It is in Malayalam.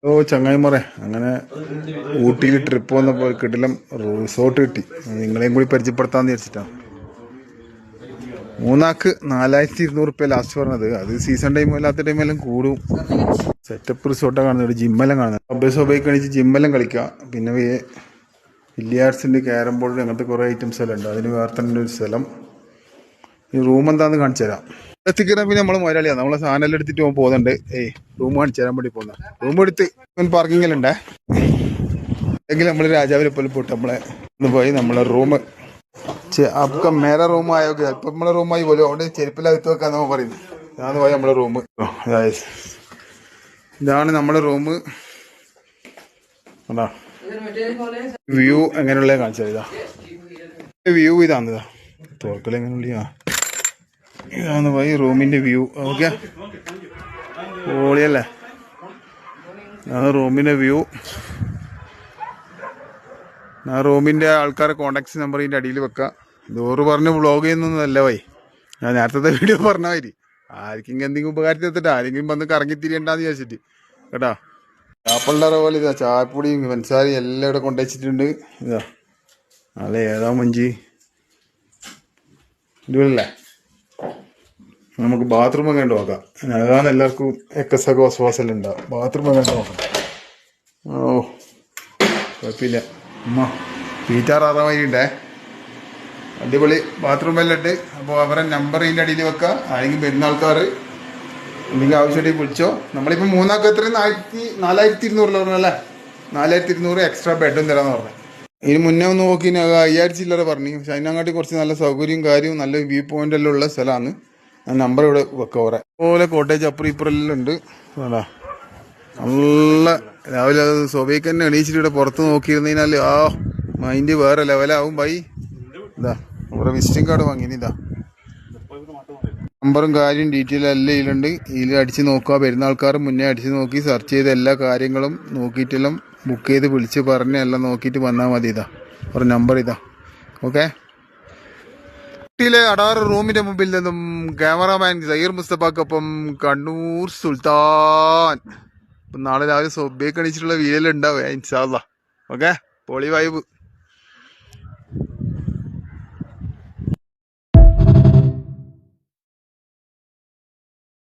ഓ ചങ്ങായിമാരെ, അങ്ങനെ ഊട്ടിയിൽ ട്രിപ്പ് വന്നപ്പോൾ കിടിലം റിസോർട്ട് കിട്ടി. നിങ്ങളെയും കൂടി പരിചയപ്പെടുത്താമെന്ന് വിചാരിച്ചിട്ടാണ്. മൂന്നാക്ക് 4200 ലാസ്റ്റ് പറഞ്ഞത്. അത് സീസൺ ടൈം അല്ലാത്ത ടൈമെല്ലാം കൂടും. സെറ്റപ്പ് റിസോർട്ടാണ് കാണുന്നത്. ജിമ്മെല്ലാം കാണുന്നത്. സബൈ കഴിച്ച് ജിമ്മെല്ലാം കളിക്കുക. പിന്നെ ബില്ലിയാർഡ്സിൻ്റെ, ക്യാരം ബോർഡ്, അങ്ങനത്തെ കുറേ ഐറ്റംസ് എല്ലാം ഉണ്ട്. അതിന് വേറെ തന്നെ ഒരു സ്ഥലം. ഈ റൂം എന്താന്ന് കാണിച്ചു തരാം. എത്തിക്കുന്ന പിന്നെ നമ്മൾ മുതലാളിയാണ്. നമ്മളെ സാധനം എടുത്തിട്ട് പോകുന്നുണ്ട്. റൂം കാണിച്ചു തരാൻ വേണ്ടി പോകുന്ന. റൂം എടുത്ത് പാർക്കിങ്ങിലുണ്ടേ. അല്ലെങ്കിൽ നമ്മൾ രാജാവിനെ പോലെ പോയിട്ട് നമ്മളെ ഒന്ന് പോയി നമ്മളെ റൂം आपका मेरा रूम आयोगे ഇപ്പൊ നമ്മളെ റൂമായി പോലും. അവിടെ ചെരുപ്പിലകത്ത് വെക്കാൻ നമ്മൾ പറയുന്നത്. ഇതാണ് പോയി നമ്മളെ റൂം. ഇതാണ് നമ്മളെ റൂം. വ്യൂ എങ്ങനെയുള്ള കാണിച്ചത്. ഇതാ വ്യൂ. ഇതാണ് തോർക്കൽ എങ്ങനെയുള്ള. ഇതാണ് പോയി റൂമിന്റെ വ്യൂ. ഓക്കെ, ഓളിയല്ലേ. ഇതാണ് റൂമിന്റെ വ്യൂ. ആ റൂമിൻ്റെ ആൾക്കാരെ കോണ്ടാക്ട് നമ്പർ ഇതിൻ്റെ അടിയിൽ വെക്കാം. ഡോറ് പറഞ്ഞ് വ്ളോഗ് ചെയ്യുന്നൊന്നുമല്ല വൈ. ഞാൻ നേരത്തെ വീഡിയോ പറഞ്ഞ മാതിരി ആർക്കെങ്കിലും എന്തെങ്കിലും ഉപകാരത്തിലെത്തിട്ട് ആരെങ്കിലും വന്ന് കറങ്ങിത്തിരിയണ്ടെന്ന് വിചാരിച്ചിട്ട് കേട്ടോ. ആപ്പിളിൻ്റെ പോലെ ഇതാ ചായപ്പൊടിയും പഞ്ചസാരയും എല്ലാം ഇവിടെ കൊണ്ടുവച്ചിട്ടുണ്ട്. ഇതാ അല്ലേ, ഏതാ മഞ്ചി ഇതുവല്ലേ. നമുക്ക് ബാത്റൂം ഒക്കെ ഉണ്ട് നോക്കാം. അതാണ് എല്ലാവർക്കും എക്കസൊക്കെ വസവാസെല്ലാം ഉണ്ടാവും. ബാത്റൂം ഒക്കെ ഉണ്ട് നോക്കാം. ഓ കുഴപ്പമില്ല. തീറ്റാറാറാമാരിണ്ടേ. അടിപൊളി ബാത്റൂമെല്ലാം ഉണ്ട്. അപ്പോൾ അവരെ നമ്പർ ഇതിൻ്റെ അടിയിൽ വെക്കുക. ആരെങ്കിലും വരുന്ന ആൾക്കാർ എന്തെങ്കിലും ആവശ്യമായിട്ട് വിളിച്ചോ. നമ്മളിപ്പോൾ മൂന്നാൾക്ക് എത്രയും 4200 പറഞ്ഞല്ലേ. 4200 എക്സ്ട്രാ ബെഡും തരാമെന്ന് പറഞ്ഞു. ഇതിന് മുന്നേ ഒന്ന് നോക്കി 5000 ചില്ലറ പറഞ്ഞു. പക്ഷെ അതിനങ്ങാട്ടി കുറച്ച് നല്ല സൗകര്യവും കാര്യവും നല്ല വ്യൂ പോയിന്റ് എല്ലാം ഉള്ള സ്ഥലമാണ്. ഞാൻ നമ്പർ ഇവിടെ വെക്കാം. ഓരോ അതുപോലെ കോട്ടേജ് അപ്പുറം ഇപ്പുറെല്ലാം ഉണ്ട്. അതാ നല്ല രാവിലെ അത് സൊബൈക്ക് തന്നെ എണീച്ചിട്ട് ഇവിടെ പുറത്ത് നോക്കിയിരുന്നതിനാൽ മൈൻഡ് വേറെ ലെവലാവും ബൈ. ഇതാ നമ്മുടെ വിസിറ്റിംഗ് കാർഡ് വാങ്ങി. ഇതാ നമ്പറും കാര്യം ഡീറ്റെയിൽ എല്ലാം ഇതിലുണ്ട്. ഇതിൽ അടിച്ച് നോക്കുക. വരുന്ന ആൾക്കാർ മുന്നേ അടിച്ച് നോക്കി സെർച്ച് ചെയ്ത് എല്ലാ കാര്യങ്ങളും നോക്കിയിട്ടെല്ലാം ബുക്ക് ചെയ്ത് വിളിച്ച് പറഞ്ഞ് എല്ലാം നോക്കിയിട്ട് വന്നാൽ മതി. ഇതാ ഒരു നമ്പർ ഇതാ. ഓക്കെ. ഊട്ടിയിലെ അടാറ് റൂമിന്റെ മുമ്പിൽ നിന്നും ക്യാമറാമാൻ സഹീർ മുസ്തഫാക്കൊപ്പം കണ്ണൂർ സുൽത്താൻ. നാളെ രാവിലെ സൊബൈക്ക് അണിച്ചിട്ടുള്ള വീഡിയോയിലുണ്ടാവുക ഇൻഷാ അല്ലാഹ്. ഓക്കെ, പൊളി വൈബ്.